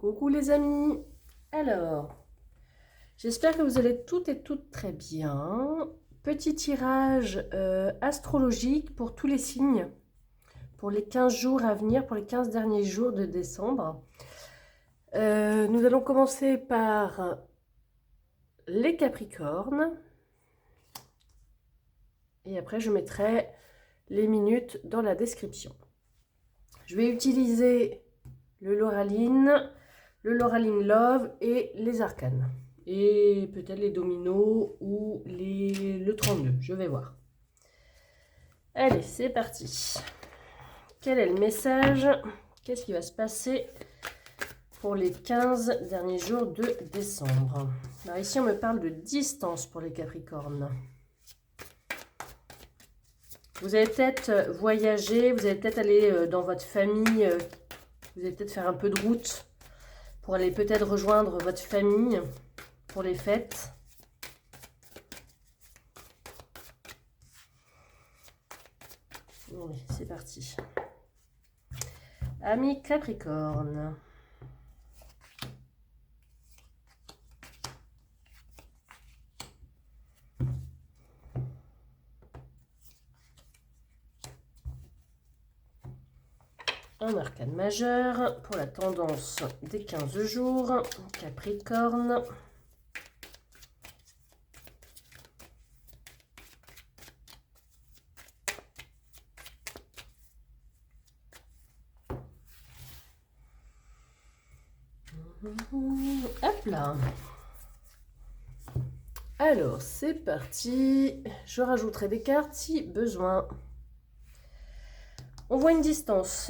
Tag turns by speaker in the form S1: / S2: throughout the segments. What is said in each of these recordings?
S1: Coucou les amis. Alors, j'espère que vous allez toutes et toutes très bien. Petit tirage astrologique pour tous les signes, pour les 15 jours à venir, pour les 15 derniers jours de décembre. Nous allons commencer par les Capricornes. Et après, je mettrai les minutes dans la description. Je vais utiliser le Lauraline Love et les arcanes. Et peut-être les dominos ou le 32, je vais voir. Allez, c'est parti. Quel est le message? Qu'est-ce qui va se passer pour les 15 derniers jours de décembre? Alors ici, on me parle de distance pour les Capricornes. Vous allez peut-être voyager, vous allez peut-être aller dans votre famille, vous allez peut-être faire un peu de route pour aller peut-être rejoindre votre famille pour les fêtes. Oui, c'est parti. Amis Capricorne. Un arcane majeur pour la tendance des 15 jours. Capricorne. Hop là. Alors, c'est parti. Je rajouterai des cartes si besoin. On voit une distance.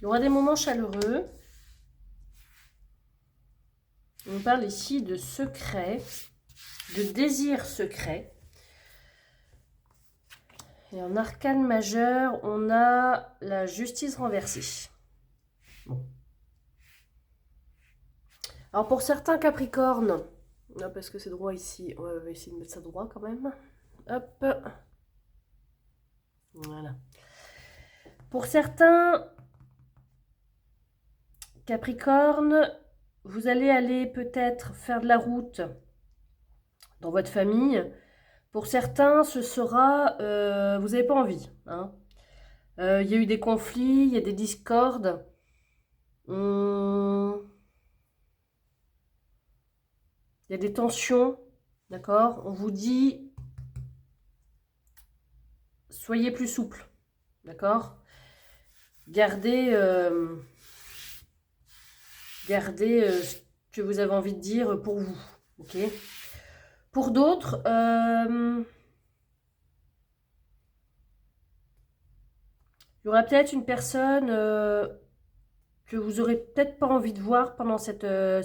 S1: Il y aura des moments chaleureux. On parle ici de secret, de désir secret. Et en arcane majeur, on a la justice renversée. Bon. Alors pour certains Capricornes, non, parce que c'est droit ici, on va essayer de mettre ça droit quand même. Hop. Voilà. Pour certains Capricornes, vous allez aller peut-être faire de la route dans votre famille. Pour certains, ce sera, vous n'avez pas envie. Hein. Y a eu des conflits, il y a des discordes. Il y a des tensions, d'accord? On vous dit, soyez plus souple, d'accord? Gardez ce que vous avez envie de dire pour vous, ok? Pour d'autres, il y aura peut-être une personne que vous aurez peut-être pas envie de voir pendant ces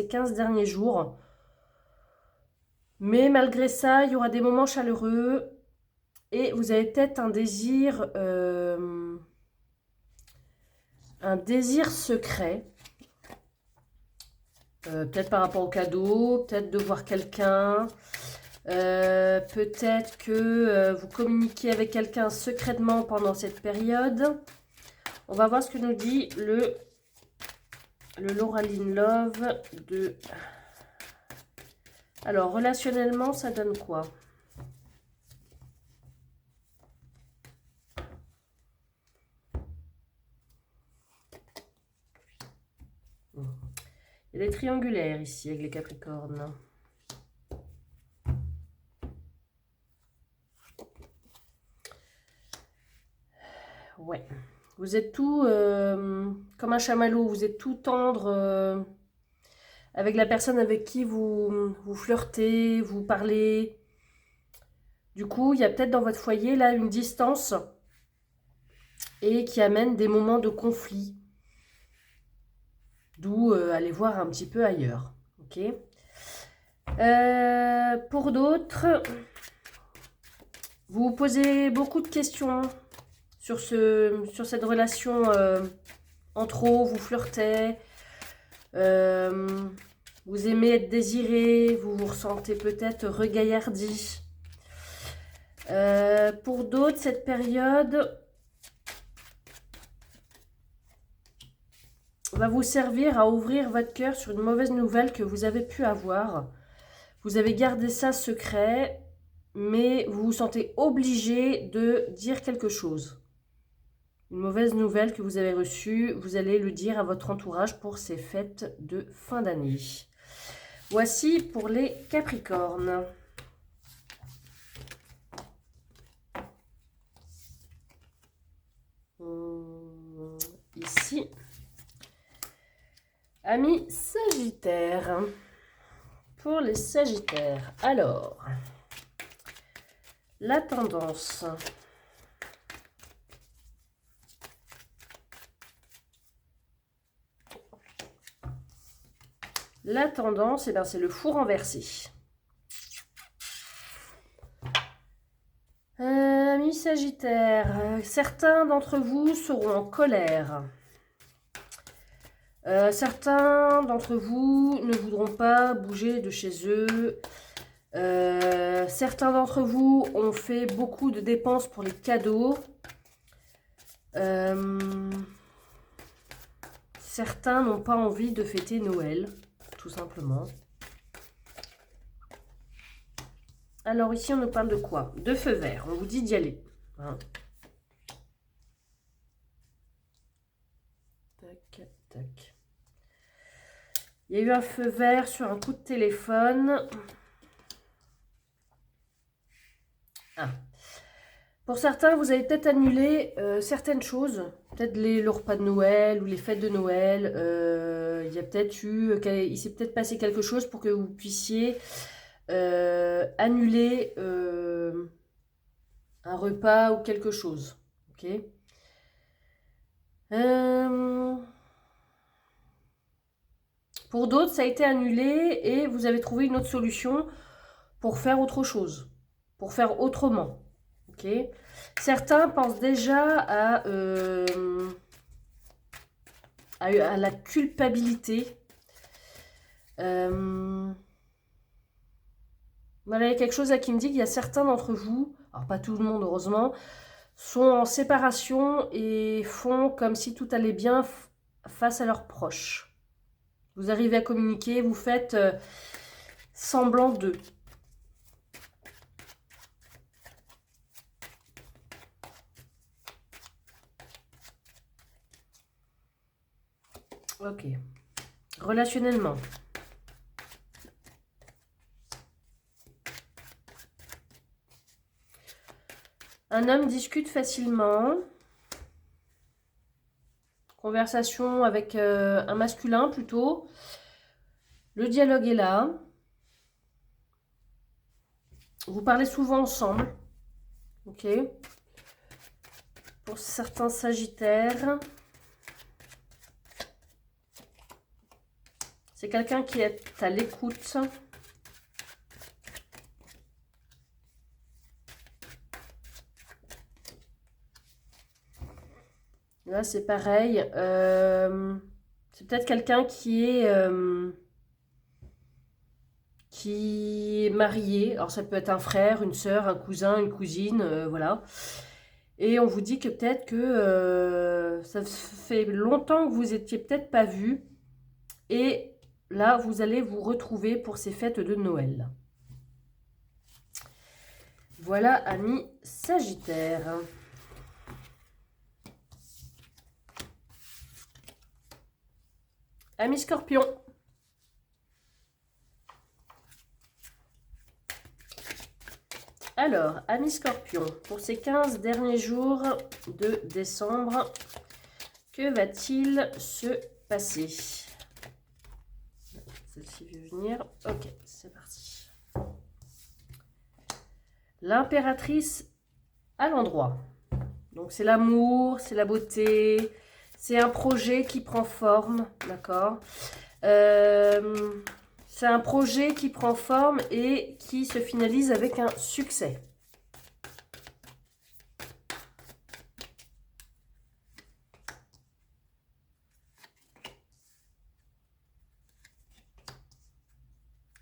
S1: 15 derniers jours. Mais malgré ça, il y aura des moments chaleureux et vous avez peut-être un désir secret. Peut-être par rapport au cadeau, peut-être de voir quelqu'un. Peut-être que vous communiquez avec quelqu'un secrètement pendant cette période. On va voir ce que nous dit le Lauraline Love de... Alors, relationnellement, ça donne quoi? Il y a des triangulaires ici avec les Capricornes. Ouais. Vous êtes tout comme un chamallow, vous êtes tout tendre avec la personne avec qui vous flirtez, vous parlez. Du coup, il y a peut-être dans votre foyer là une distance et qui amène des moments de conflit. D'où aller voir un petit peu ailleurs. Ok. Pour d'autres, vous vous posez beaucoup de questions sur cette relation en trop, vous flirtez, vous aimez être désiré, vous vous ressentez peut-être regaillardi. Pour d'autres, cette période, va vous servir à ouvrir votre cœur sur une mauvaise nouvelle que vous avez pu avoir. Vous avez gardé ça secret, mais vous vous sentez obligé de dire quelque chose. Une mauvaise nouvelle que vous avez reçue, vous allez le dire à votre entourage pour ces fêtes de fin d'année. Voici pour les Capricornes. Ici. Amis Sagittaires. Pour les Sagittaires. Alors, la tendance. La tendance, eh bien, c'est le fou renversé. Amis Sagittaires, certains d'entre vous seront en colère. Certains d'entre vous ne voudront pas bouger de chez eux. Certains d'entre vous ont fait beaucoup de dépenses pour les cadeaux. Certains n'ont pas envie de fêter Noël, tout simplement. Alors ici, on nous parle de quoi? De feu vert. On vous dit d'y aller. Hein. Tac, tac. Il y a eu un feu vert sur un coup de téléphone. Ah. Pour certains, vous avez peut-être annulé certaines choses. Peut-être le repas de Noël ou les fêtes de Noël. Il y a peut-être il s'est peut-être passé quelque chose pour que vous puissiez annuler un repas ou quelque chose. Ok. Pour d'autres, ça a été annulé et vous avez trouvé une autre solution pour faire autre chose, pour faire autrement. Ok. Certains pensent déjà à la culpabilité. Voilà, il y a quelque chose là qui me dit qu'il y a certains d'entre vous, alors pas tout le monde heureusement, sont en séparation et font comme si tout allait bien face à leurs proches. Vous arrivez à communiquer, vous faites semblant d'eux. Ok. Relationnellement. Un homme discute facilement. Conversation avec un masculin plutôt. Le dialogue est là. Vous parlez souvent ensemble. Ok. Pour certains Sagittaires. C'est quelqu'un qui est à l'écoute. Là, c'est pareil. C'est peut-être quelqu'un qui est marié. Alors, ça peut être un frère, une sœur, un cousin, une cousine, voilà. Et on vous dit que peut-être que ça fait longtemps que vous n'étiez peut-être pas vus. Et là, vous allez vous retrouver pour ces fêtes de Noël. Voilà, amis Sagittaires. Amis Scorpion. Alors, amis Scorpion, pour ces 15 derniers jours de décembre, que va-t-il se passer? Celle-ci veut venir. Ok, c'est parti. L'impératrice à l'endroit. Donc, c'est l'amour, c'est la beauté, c'est un projet qui prend forme, d'accord? C'est un projet qui prend forme et qui se finalise avec un succès.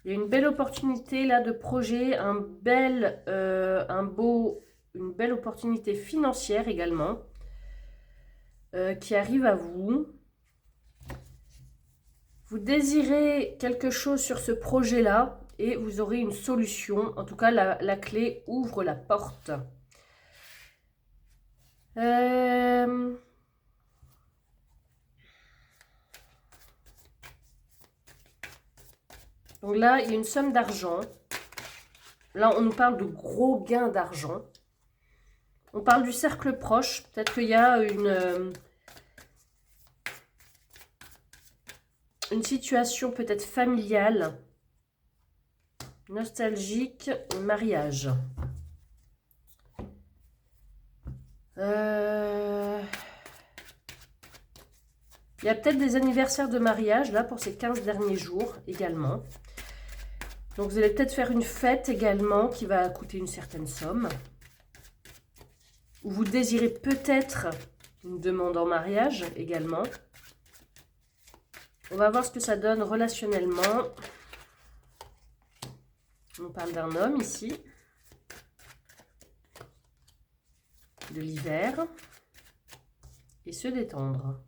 S1: Il y a une belle opportunité là de projet, une belle opportunité financière également qui arrive à vous. Vous désirez quelque chose sur ce projet-là et vous aurez une solution. En tout cas, la clé ouvre la porte. Donc là, il y a une somme d'argent. Là, on nous parle de gros gains d'argent. On parle du cercle proche. Peut-être qu'il y a une situation peut-être familiale, nostalgique, mariage. Il y a peut-être des anniversaires de mariage, là, pour ces 15 derniers jours, également. Donc, vous allez peut-être faire une fête, également, qui va coûter une certaine somme. Ou vous désirez peut-être une demande en mariage, également. On va voir ce que ça donne relationnellement. On parle d'un homme, ici. De l'hiver. Et se détendre.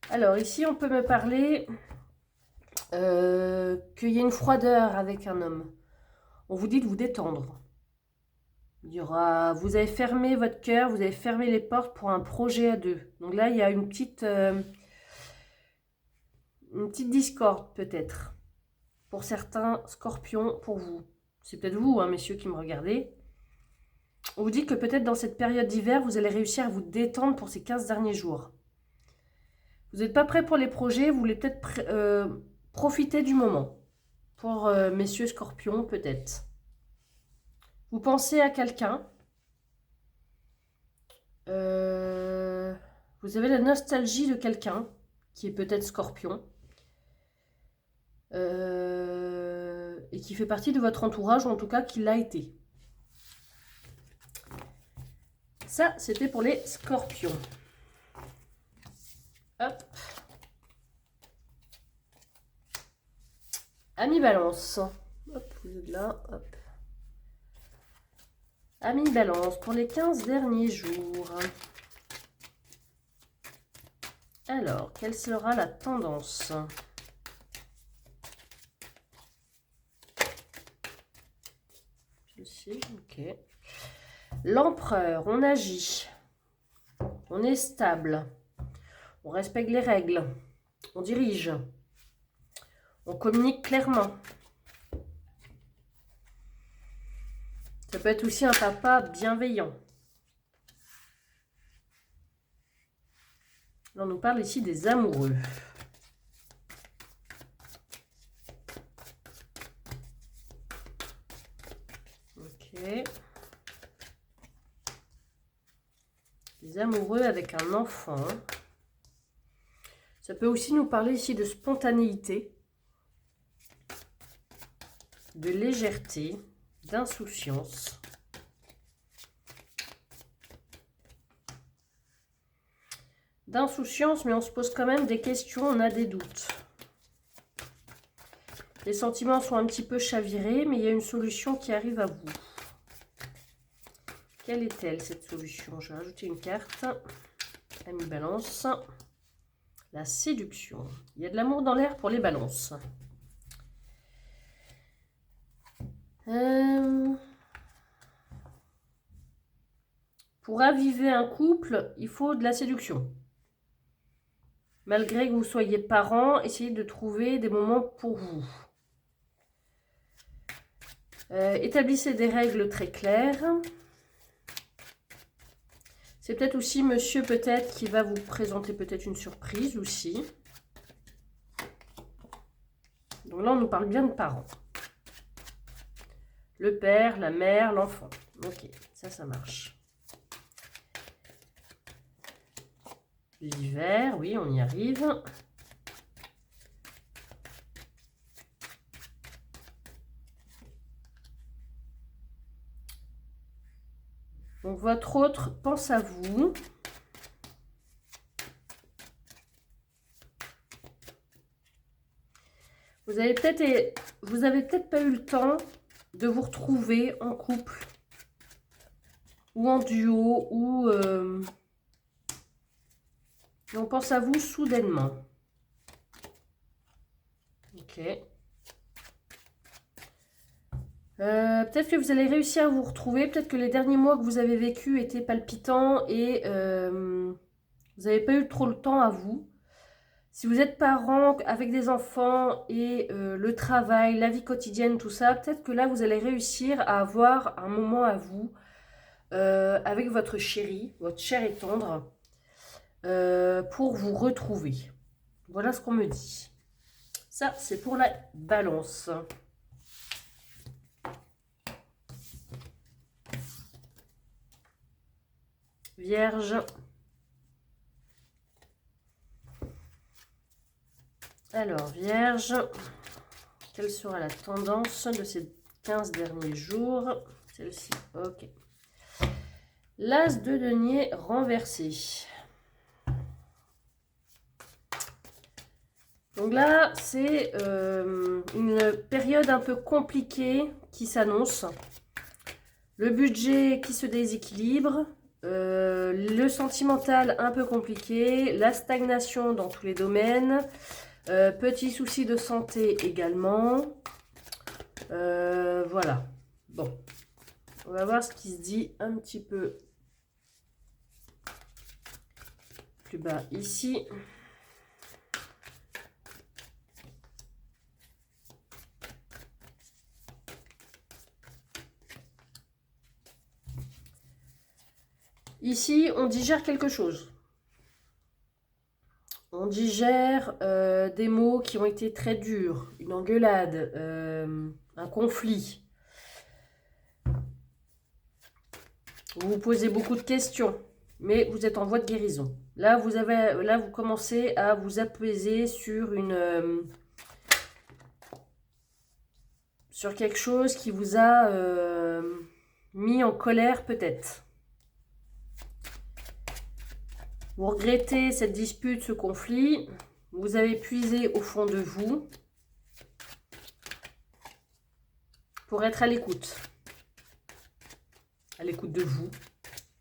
S1: Alors, ici, on peut me parler qu'il y a une froideur avec un homme. On vous dit de vous détendre. Il y aura, vous avez fermé votre cœur, vous avez fermé les portes pour un projet à deux. Donc là, il y a une petite discorde, peut-être. Pour certains scorpions, pour vous. C'est peut-être vous, hein, messieurs, qui me regardez. On vous dit que peut-être dans cette période d'hiver, vous allez réussir à vous détendre pour ces 15 derniers jours. Vous n'êtes pas prêt pour les projets, vous voulez peut-être profiter du moment. Pour messieurs scorpions, peut-être. Vous pensez à quelqu'un. Vous avez la nostalgie de quelqu'un qui est peut-être scorpion. Et qui fait partie de votre entourage, ou en tout cas qui l'a été. Ça, c'était pour les scorpions. Hop. Amis Balance. Hop, vous êtes là. Hop. Amis Balance pour les 15 derniers jours. Alors, quelle sera la tendance? Je sais, ok. L'empereur, on agit. On est stable. On respecte les règles. On dirige. On communique clairement. Ça peut être aussi un papa bienveillant. Là, on nous parle ici des amoureux. Ok. Des amoureux avec un enfant. Ça peut aussi nous parler ici de spontanéité, de légèreté, d'insouciance. D'insouciance, mais on se pose quand même des questions, on a des doutes. Les sentiments sont un petit peu chavirés, mais il y a une solution qui arrive à vous. Quelle est-elle, cette solution? Je vais rajouter une carte. Amis Balance. La séduction. Il y a de l'amour dans l'air pour les balances. Pour raviver un couple, il faut de la séduction. Malgré que vous soyez parents, essayez de trouver des moments pour vous. Établissez des règles très claires. C'est peut-être aussi monsieur peut-être qui va vous présenter peut-être une surprise aussi. Donc là, on nous parle bien de parents. Le père, la mère, l'enfant. Ok, ça marche. L'hiver, oui, on y arrive. Donc, votre autre pense à vous. Vous avez peut-être pas eu le temps de vous retrouver en couple ou en duo ou on pense à vous soudainement. Ok. Peut-être que vous allez réussir à vous retrouver. Peut-être que les derniers mois que vous avez vécu étaient palpitants et vous n'avez pas eu trop le temps à vous. Si vous êtes parent avec des enfants et le travail, la vie quotidienne, tout ça, peut-être que là, vous allez réussir à avoir un moment à vous avec votre chéri, votre cher et tendre, pour vous retrouver. Voilà ce qu'on me dit. Ça, c'est pour la balance. Vierge. Alors, Vierge, quelle sera la tendance de ces 15 derniers jours? Celle-ci, ok. L'As de denier renversé. Donc là, c'est une période un peu compliquée qui s'annonce. Le budget qui se déséquilibre, le sentimental un peu compliqué, la stagnation dans tous les domaines, petits soucis de santé également. Voilà. Bon, on va voir ce qui se dit un petit peu plus bas ici. Ici, on digère quelque chose. On digère des mots qui ont été très durs, une engueulade, un conflit. Vous vous posez beaucoup de questions, mais vous êtes en voie de guérison. Là, vous commencez à vous apaiser sur sur quelque chose qui vous a mis en colère peut-être. Vous regrettez cette dispute, ce conflit. Vous avez puisé au fond de vous pour être à l'écoute. À l'écoute de vous,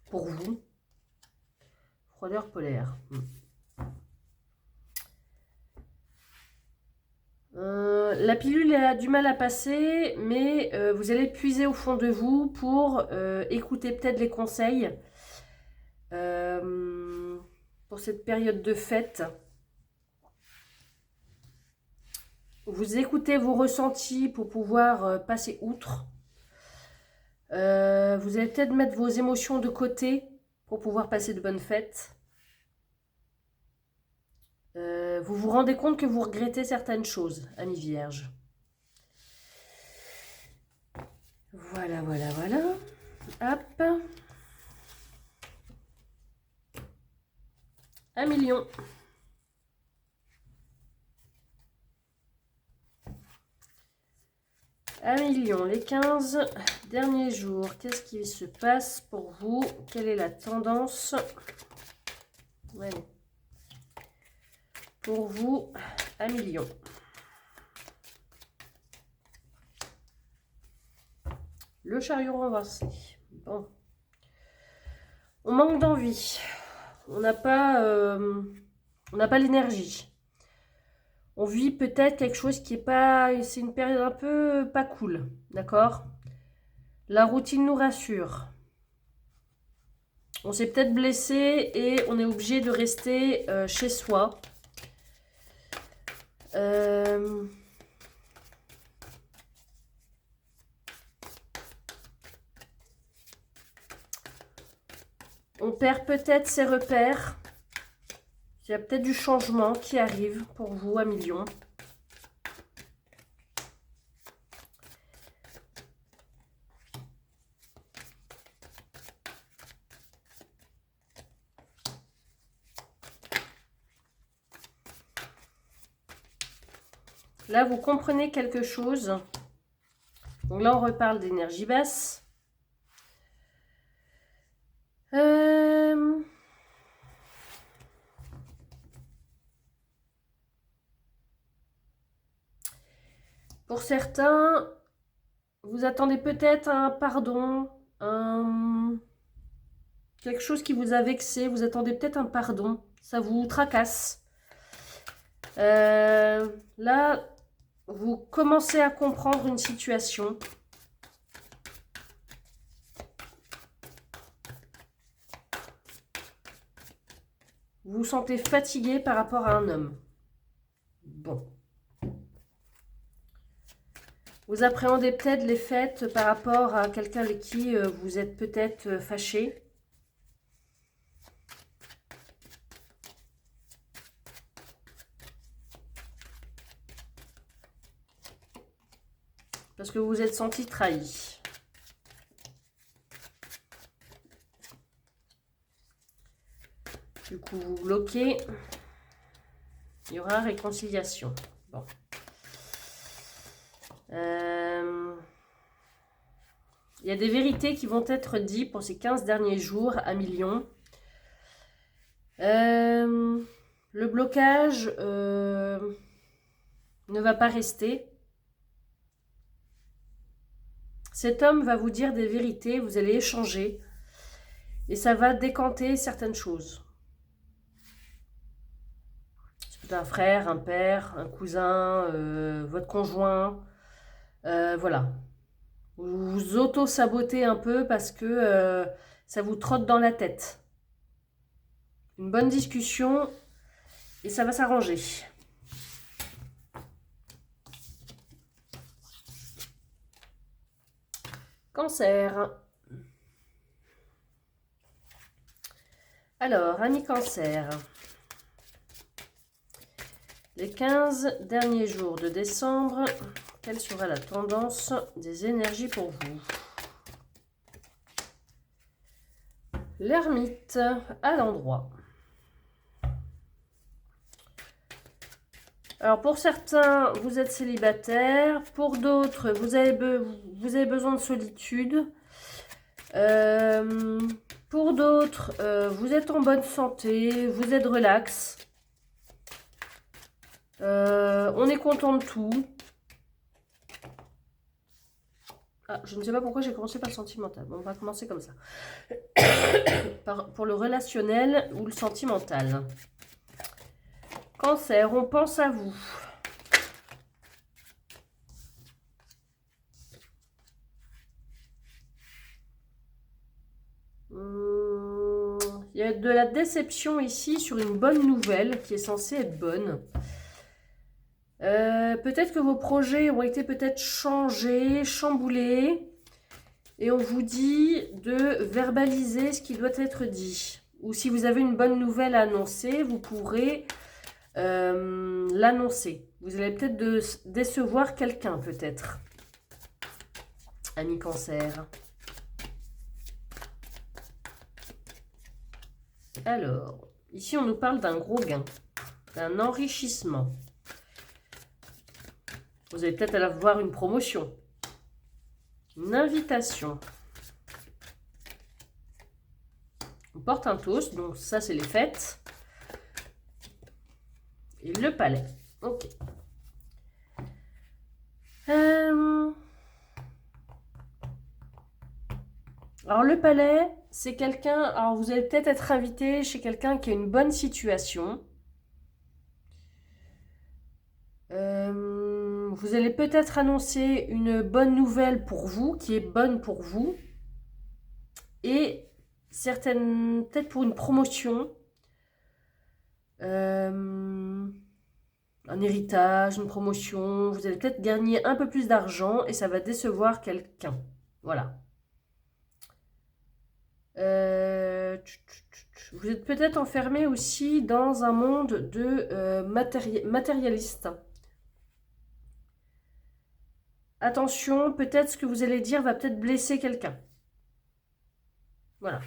S1: pour vous. Froideur polaire. La pilule a du mal à passer, mais vous allez puiser au fond de vous pour écouter peut-être les conseils pour cette période de fête. Vous écoutez vos ressentis pour pouvoir passer outre. Vous allez peut-être mettre vos émotions de côté pour pouvoir passer de bonnes fêtes. Vous vous rendez compte que vous regrettez certaines choses, amis vierges. Voilà, voilà, voilà. Hop. 1 million. Les 15 derniers jours. Qu'est-ce qui se passe pour vous? Quelle est la tendance? Ouais. Pour vous, 1 million. Le chariot renversé. Bon. On manque d'envie. On n'a pas l'énergie. On vit peut-être quelque chose qui est pas... C'est une période un peu pas cool. D'accord? La routine nous rassure. On s'est peut-être blessé et on est obligé de rester chez soi. On perd peut-être ses repères. Il y a peut-être du changement qui arrive pour vous à million. Là, vous comprenez quelque chose. Donc là, on reparle d'énergie basse. Pour certains, vous attendez peut-être un pardon, quelque chose qui vous a vexé, vous attendez peut-être un pardon, ça vous tracasse. Là, vous commencez à comprendre une situation. Vous vous sentez fatigué par rapport à un homme. Bon. Vous appréhendez peut-être les fêtes par rapport à quelqu'un avec qui vous êtes peut-être fâché. Parce que vous vous êtes senti trahi. Du coup, vous bloquez. Il y aura réconciliation. Bon. Il y a des vérités qui vont être dites pour ces 15 derniers jours à Million. Le blocage ne va pas rester. Cet homme va vous dire des vérités, vous allez échanger et ça va décanter certaines choses. C'est peut-être un frère, un père, un cousin, votre conjoint, voilà. Vous vous auto-sabotez un peu parce que ça vous trotte dans la tête. Une bonne discussion et ça va s'arranger. Cancer. Alors, amis Cancer. Les 15 derniers jours de décembre, quelle sera la tendance des énergies pour vous? L'ermite à l'endroit. Alors pour certains, vous êtes célibataire. Pour d'autres, vous avez besoin de solitude. Pour d'autres, vous êtes en bonne santé, vous êtes relax. On est content de tout. Ah, je ne sais pas pourquoi j'ai commencé par le sentimental. Bon, on va commencer comme ça. Pour le relationnel ou le sentimental. Cancer, on pense à vous. Il y a de la déception ici sur une bonne nouvelle qui est censée être bonne. Peut-être que vos projets ont été peut-être changés, chamboulés. Et on vous dit de verbaliser ce qui doit être dit. Ou si vous avez une bonne nouvelle à annoncer, vous pourrez l'annoncer. Vous allez peut-être décevoir quelqu'un, peut-être. Ami Cancer. Alors, ici on nous parle d'un gros gain, d'un enrichissement. Vous allez peut-être avoir une promotion, une invitation. On porte un toast, donc ça c'est les fêtes. Et le palais. Ok. Alors le palais, c'est quelqu'un... Alors vous allez peut-être être invité chez quelqu'un qui a une bonne situation. Vous allez peut-être annoncer une bonne nouvelle pour vous, qui est bonne pour vous. Et certaines, peut-être pour une promotion. Un héritage, une promotion. Vous allez peut-être gagner un peu plus d'argent et ça va décevoir quelqu'un. Voilà. Vous êtes peut-être enfermé aussi dans un monde de matérialiste. Attention, peut-être ce que vous allez dire va peut-être blesser quelqu'un. Voilà.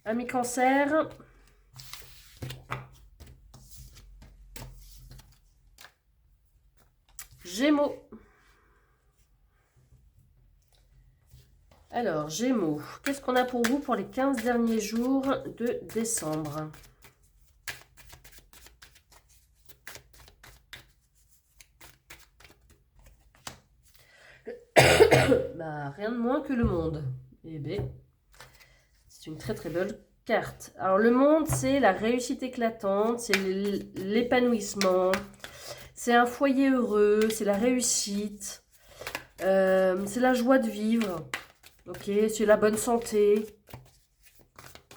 S1: Ami Cancer. Gémeaux. Alors, Gémeaux, qu'est-ce qu'on a pour vous pour les 15 derniers jours de décembre? Bah, rien de moins que le monde. Eh bien, c'est une très très belle carte. Alors le monde, c'est la réussite éclatante, c'est l'épanouissement, c'est un foyer heureux, c'est la réussite, c'est la joie de vivre, ok, c'est la bonne santé.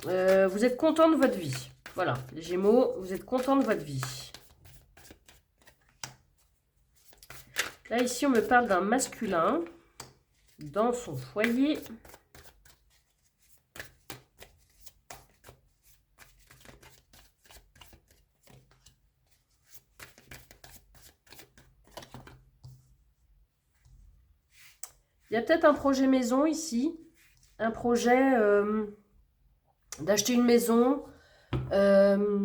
S1: Vous êtes content de votre vie. Voilà, les Gémeaux, vous êtes content de votre vie. Là, ici, on me parle d'un masculin dans son foyer. Il y a peut-être un projet maison ici, un projet d'acheter une maison, de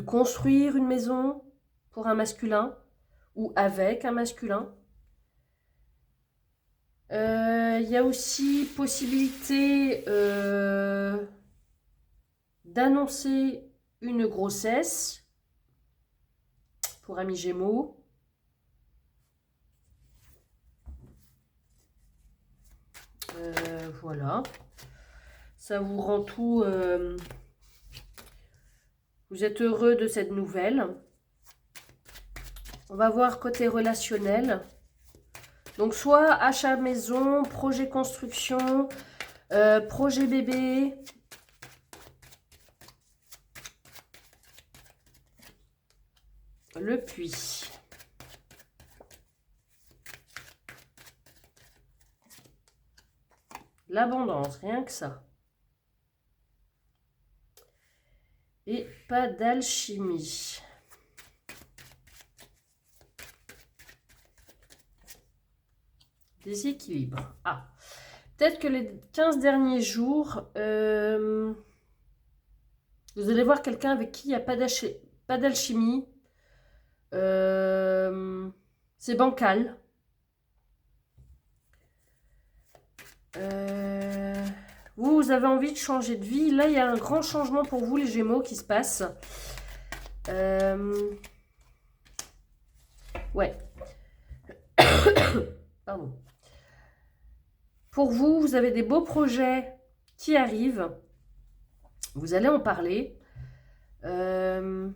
S1: construire une maison pour un masculin ou avec un masculin. Il y a aussi possibilité d'annoncer une grossesse pour amis Gémeaux. Voilà. Ça vous rend tout... vous êtes heureux de cette nouvelle. On va voir côté relationnel. Donc, soit achat maison, projet construction, projet bébé. Le puits. L'abondance, rien que ça. Et pas d'alchimie. Déséquilibre. Ah, peut-être que les 15 derniers jours, vous allez voir quelqu'un avec qui il n'y a pas d'alchimie. C'est bancal. Vous avez envie de changer de vie. Là, il y a un grand changement pour vous, les Gémeaux, qui se passe. Ouais. Pardon. Pour vous, vous avez des beaux projets qui arrivent. Vous allez en parler. Mais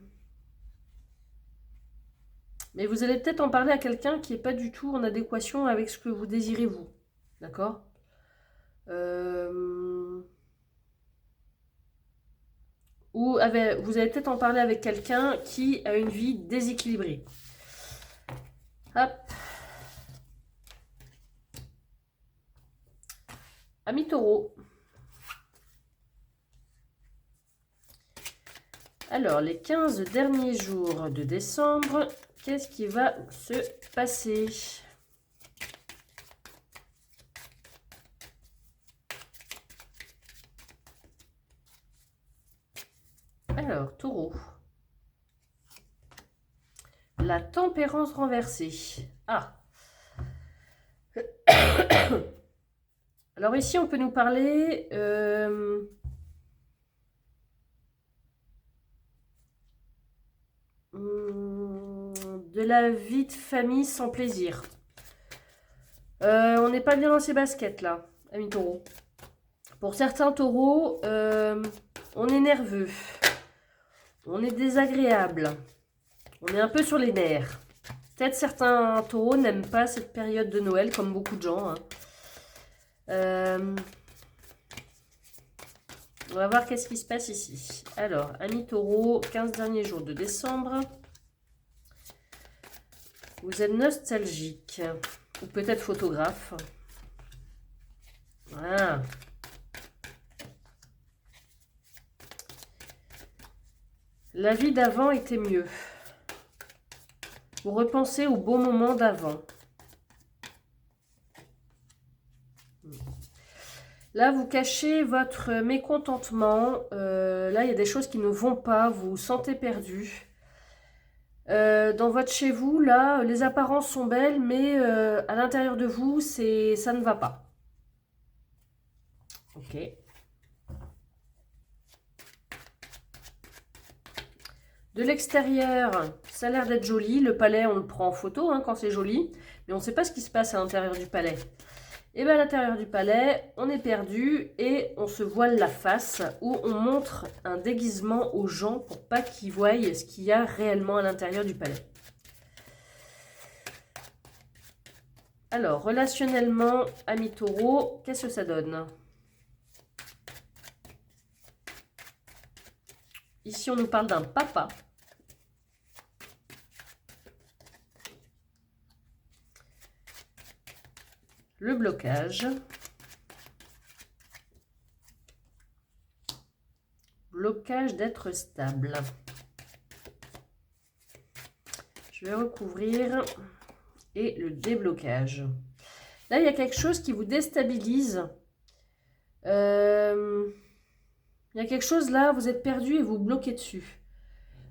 S1: vous allez peut-être en parler à quelqu'un qui n'est pas du tout en adéquation avec ce que vous désirez vous. D'accord ? Ou vous allez peut-être en parler avec quelqu'un qui a une vie déséquilibrée. Hop. Amis Taureau. Alors, les 15 derniers jours de décembre, qu'est-ce qui va se passer ? Alors, Taureau. La tempérance renversée. Ah. Alors ici, on peut nous parler de la vie de famille sans plaisir. On n'est pas bien dans ces baskets là, amis taureaux. Pour certains taureaux, on est nerveux, on est désagréable, on est un peu sur les nerfs. Peut-être certains taureaux n'aiment pas cette période de Noël, comme beaucoup de gens. Hein. On va voir qu'est-ce qui se passe ici. Alors, amis taureaux, 15 derniers jours de décembre. Vous êtes nostalgique, ou peut-être photographe. Voilà. La vie d'avant était mieux. Vous repensez au beau moment d'avant. Là, vous cachez votre mécontentement. Là, il y a des choses qui ne vont pas. Vous vous sentez perdu. Dans votre chez vous, là, les apparences sont belles, mais à l'intérieur de vous, ça ne va pas. Ok. De l'extérieur, ça a l'air d'être joli. Le palais, on le prend en photo hein, quand c'est joli. Mais on ne sait pas ce qui se passe à l'intérieur du palais. Et bien à l'intérieur du palais, on est perdu et on se voile la face où on montre un déguisement aux gens pour pas qu'ils voient ce qu'il y a réellement à l'intérieur du palais. Alors, relationnellement, ami taureau, qu'est-ce que ça donne? Ici, on nous parle d'un papa. Le blocage. Blocage d'être stable. Je vais recouvrir. Et le déblocage. Là, il y a quelque chose qui vous déstabilise. Il y a quelque chose là, vous êtes perdu et vous bloquez dessus.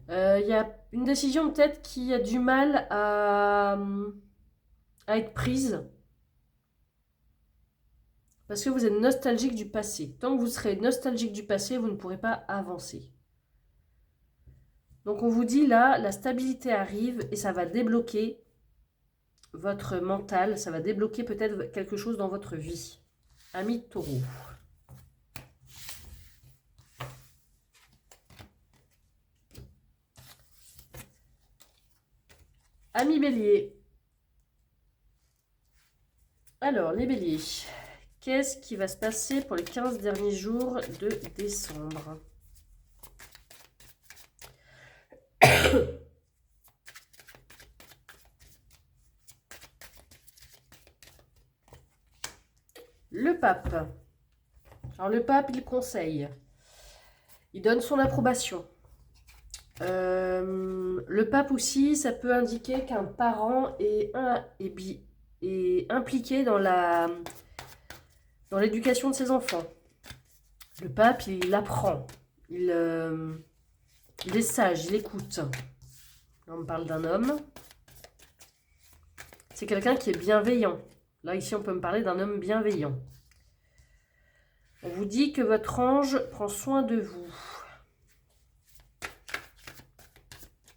S1: Il y a une décision peut-être qui a du mal à être prise. Parce que vous êtes nostalgique du passé. Tant que vous serez nostalgique du passé, vous ne pourrez pas avancer. Donc on vous dit là, la stabilité arrive et ça va débloquer votre mental, ça va débloquer peut-être quelque chose dans votre vie. Ami taureau. Ami bélier. Alors, les béliers, qu'est-ce qui va se passer pour les 15 derniers jours de décembre? Le pape. Alors, le pape, il conseille. Il donne son approbation. Le pape aussi, ça peut indiquer qu'un parent est impliqué dans l'éducation de ses enfants. Le pape, il apprend. Il est sage, il écoute. Là, on me parle d'un homme. C'est quelqu'un qui est bienveillant. Là, ici, on peut me parler d'un homme bienveillant. On vous dit que votre ange prend soin de vous.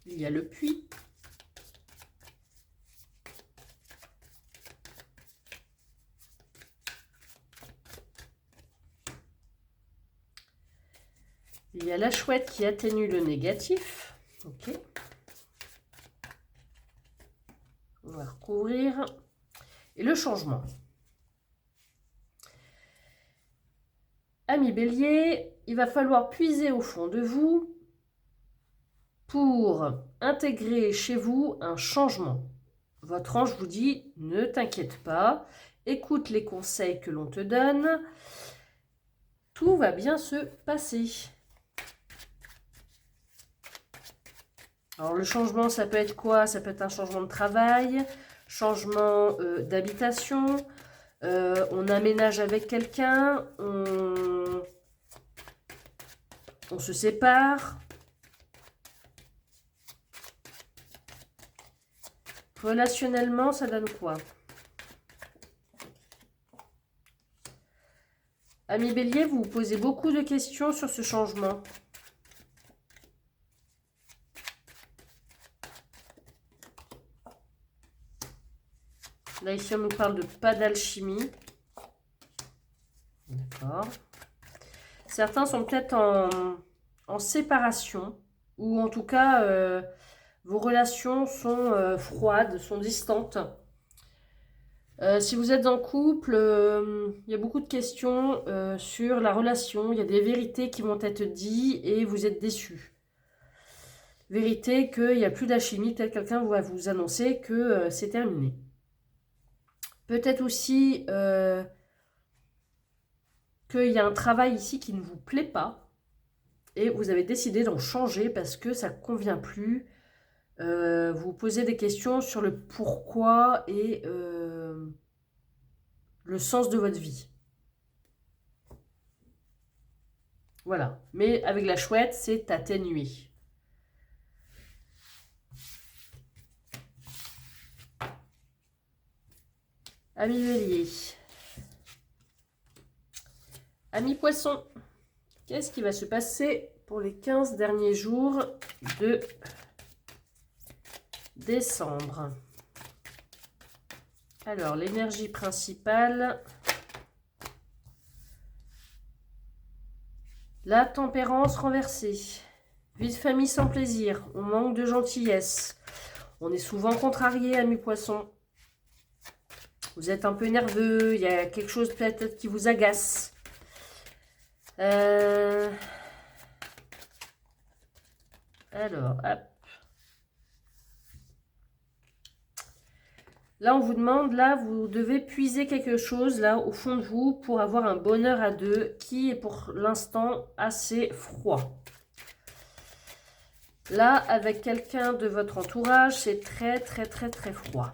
S1: Il y a le puits. Il y a la chouette qui atténue le négatif. Ok. On va recouvrir. Et le changement. Ami bélier, il va falloir puiser au fond de vous pour intégrer chez vous un changement. Votre ange vous dit, ne t'inquiète pas, écoute les conseils que l'on te donne, tout va bien se passer. Alors le changement, ça peut être quoi? Ça peut être un changement de travail, changement d'habitation, on aménage avec quelqu'un, on se sépare. Relationnellement, ça donne quoi? Ami bélier, vous vous posez beaucoup de questions sur ce changement. Là, ici, on nous parle de pas d'alchimie. D'accord. Certains sont peut-être en séparation, ou en tout cas, vos relations sont froides, sont distantes. Si vous êtes en couple, il y a beaucoup de questions sur la relation. Il y a des vérités qui vont être dites et vous êtes déçus. Vérité qu'il n'y a plus d'alchimie, peut-être quelqu'un va vous annoncer que c'est terminé. Peut-être aussi qu'il y a un travail ici qui ne vous plaît pas et vous avez décidé d'en changer parce que ça ne convient plus. Vous posez des questions sur le pourquoi et le sens de votre vie. Voilà. Mais avec la chouette, c'est atténué. Ami bélier. Ami poisson. Qu'est-ce qui va se passer pour les 15 derniers jours de décembre. Alors, l'énergie principale. La tempérance renversée. Vie de famille sans plaisir. On manque de gentillesse. On est souvent contrarié, amis poissons. Vous êtes un peu nerveux. Il y a quelque chose peut-être qui vous agace. Alors, hop. Là, on vous demande, là, vous devez puiser quelque chose, là, au fond de vous, pour avoir un bonheur à deux, qui est pour l'instant assez froid. Là, avec quelqu'un de votre entourage, c'est très, très, très, très froid.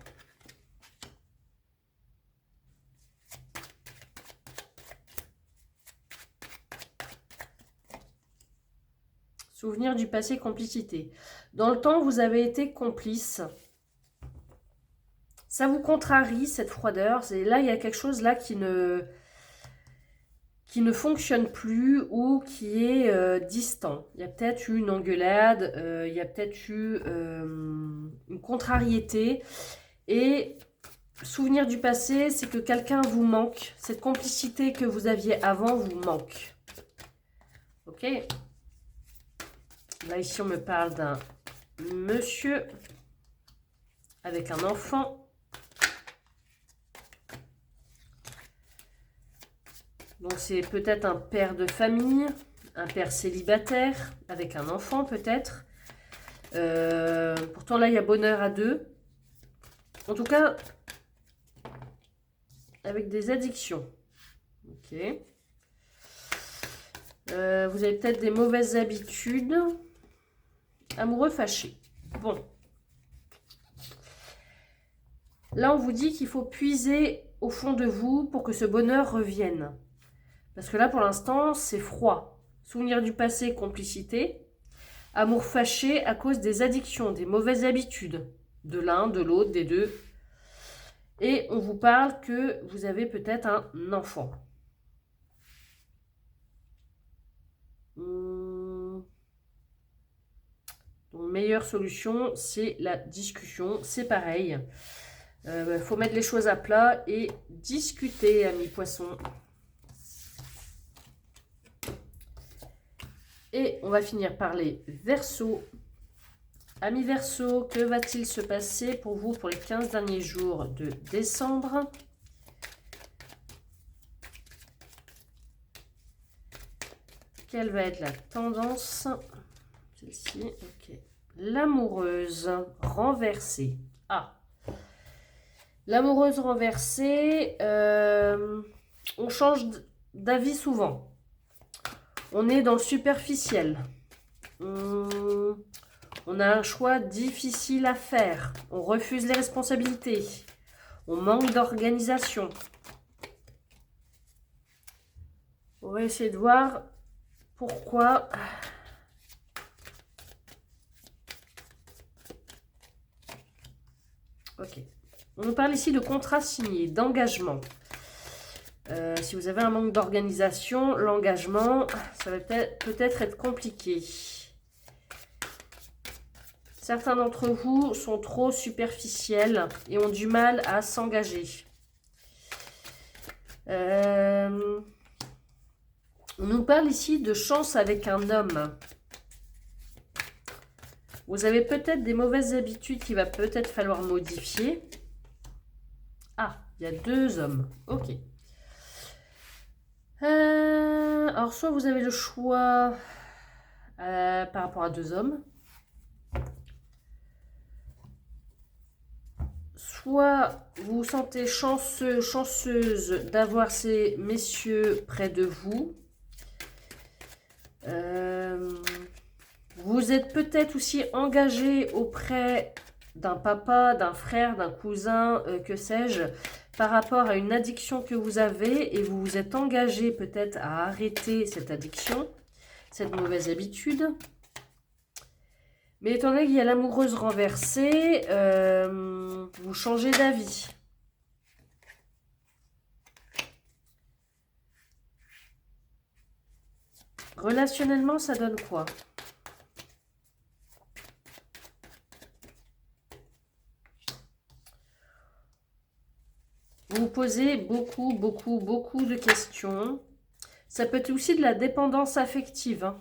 S1: Souvenir du passé, complicité. Dans le temps, vous avez été complice. Ça vous contrarie, cette froideur. Là, il y a quelque chose là qui ne fonctionne plus ou qui est distant. Il y a peut-être eu une engueulade, il y a peut-être eu une contrariété. Et souvenir du passé, c'est que quelqu'un vous manque. Cette complicité que vous aviez avant vous manque. Ok ? Là, ici, on me parle d'un monsieur avec un enfant. Donc, c'est peut-être un père de famille, un père célibataire, avec un enfant peut-être. Pourtant, là, il y a bonheur à deux. En tout cas, avec des addictions. Ok. Vous avez peut-être des mauvaises habitudes. Amoureux fâché. Bon. Là, on vous dit qu'il faut puiser au fond de vous pour que ce bonheur revienne. Parce que là, pour l'instant, c'est froid. Souvenir du passé, complicité. Amour fâché à cause des addictions, des mauvaises habitudes. De l'un, de l'autre, des deux. Et on vous parle que vous avez peut-être un enfant. Donc, meilleure solution, c'est la discussion. C'est pareil. Faut mettre les choses à plat et discuter, amis poissons. Et on va finir par les Verseaux. Amis Verseaux, que va-t-il se passer pour vous pour les 15 derniers jours de décembre? Quelle va être la tendance? Celle-ci, ok. L'amoureuse renversée. Ah. L'amoureuse renversée, on change d'avis souvent. On est dans le superficiel. On a un choix difficile à faire. On refuse les responsabilités. On manque d'organisation. On va essayer de voir pourquoi. Ok. On nous parle ici de contrat signé, d'engagement. Si vous avez un manque d'organisation, l'engagement, ça va peut-être être compliqué. Certains d'entre vous sont trop superficiels et ont du mal à s'engager. On nous parle ici de chance avec un homme. Vous avez peut-être des mauvaises habitudes qu'il va peut-être falloir modifier. Ah, il y a deux hommes. Ok. Alors, soit vous avez le choix par rapport à deux hommes. Soit vous vous sentez chanceux, chanceuse d'avoir ces messieurs près de vous. Vous êtes peut-être aussi engagé auprès d'un papa, d'un frère, d'un cousin, que sais-je, par rapport à une addiction que vous avez et vous vous êtes engagé peut-être à arrêter cette addiction, cette mauvaise habitude. Mais étant donné qu'il y a l'amoureuse renversée, vous changez d'avis. Relationnellement, ça donne quoi? vous posez beaucoup de questions. Ça peut être aussi de la dépendance affective. Hein.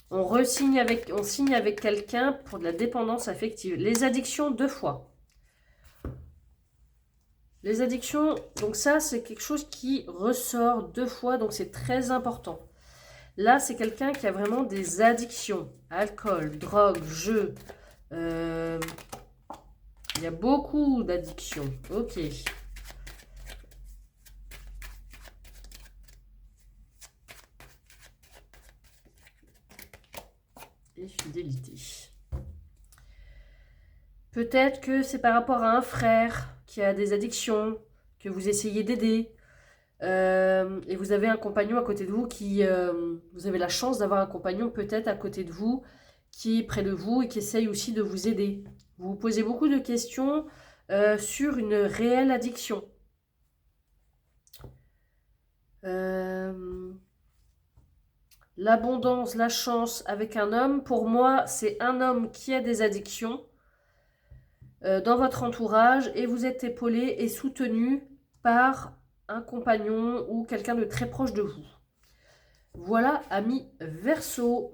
S1: On signe avec quelqu'un pour de la dépendance affective. Les addictions 2 fois. Les addictions, donc ça, c'est quelque chose qui ressort 2 fois, donc c'est très important. Là, c'est quelqu'un qui a vraiment des addictions. Alcool, drogue, jeu. Il y a beaucoup d'addictions. Ok. Et fidélité. Peut-être que c'est par rapport à un frère qui a des addictions, que vous essayez d'aider. Et vous avez un compagnon à côté de vous vous avez la chance d'avoir un compagnon peut-être à côté de vous qui est près de vous et qui essaye aussi de vous aider. Vous vous posez beaucoup de questions sur une réelle addiction. L'abondance, la chance avec un homme, pour moi, c'est un homme qui a des addictions dans votre entourage et vous êtes épaulé et soutenu par un compagnon ou quelqu'un de très proche de vous. Voilà, amis Verseau.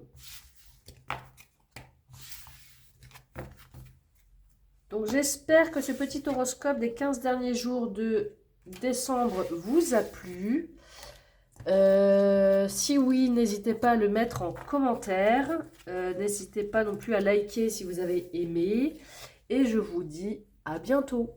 S1: Donc j'espère que ce petit horoscope des 15 derniers jours de décembre vous a plu. Si oui, n'hésitez pas à le mettre en commentaire. N'hésitez pas non plus à liker si vous avez aimé. Et je vous dis à bientôt.